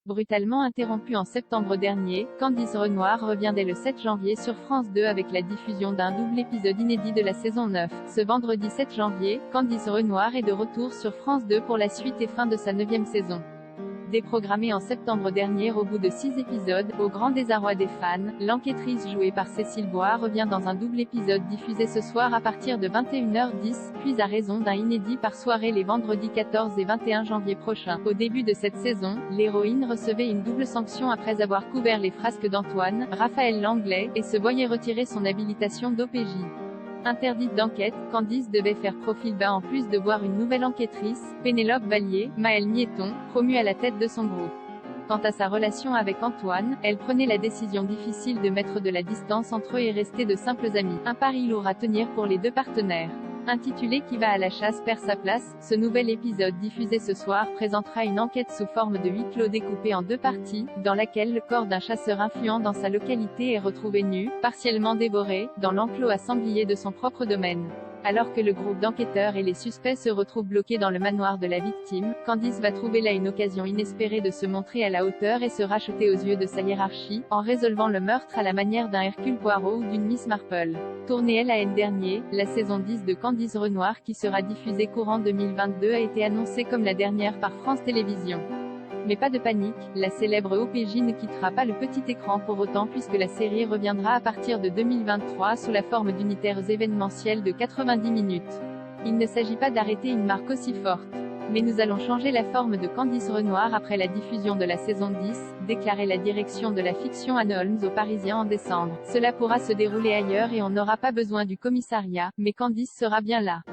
Brutalement interrompue en septembre dernier, Candice Renoir revient dès le 7 janvier sur France 2 avec la diffusion d'un double épisode inédit de la saison 9. Ce vendredi 7 janvier, Candice Renoir est de retour sur France 2 pour la suite et fin de sa 9e saison. Déprogrammée en septembre dernier au bout de 6 épisodes, au grand désarroi des fans, l'enquêtrice jouée par Cécile Bois revient dans un double épisode diffusé ce soir à partir de 21h10, puis à raison d'un inédit par soirée les vendredis 14 et 21 janvier prochains. Au début de cette saison, l'héroïne recevait une double sanction après avoir couvert les frasques d'Antoine, Raphaël Langlais, et se voyait retirer son habilitation d'OPJ. Interdite d'enquête, Candice devait faire profil bas en plus de voir une nouvelle enquêtrice, Pénélope Vallier, Maëlle Miéton, promue à la tête de son groupe. Quant à sa relation avec Antoine, elle prenait la décision difficile de mettre de la distance entre eux et rester de simples amis. Un pari lourd à tenir pour les deux partenaires. Intitulé Qui va à la chasse perd sa place, ce nouvel épisode diffusé ce soir présentera une enquête sous forme de huis clos découpée en 2 parties, dans laquelle le corps d'un chasseur influent dans sa localité est retrouvé nu, partiellement dévoré, dans l'enclos à sanglier de son propre domaine. Alors que le groupe d'enquêteurs et les suspects se retrouvent bloqués dans le manoir de la victime, Candice va trouver là une occasion inespérée de se montrer à la hauteur et se racheter aux yeux de sa hiérarchie, en résolvant le meurtre à la manière d'un Hercule Poirot ou d'une Miss Marple. Tournée LAN dernier, la saison 10 de Candice Renoir qui sera diffusée courant 2022 a été annoncée comme la dernière par France Télévisions. Mais pas de panique, la célèbre OPJ ne quittera pas le petit écran pour autant puisque la série reviendra à partir de 2023 sous la forme d'unitaires événementiels de 90 minutes. Il ne s'agit pas d'arrêter une marque aussi forte. Mais nous allons changer la forme de Candice Renoir après la diffusion de la saison 10, déclarait la direction de la fiction Anne Holmes aux Parisiens en décembre. Cela pourra se dérouler ailleurs et on n'aura pas besoin du commissariat, mais Candice sera bien là.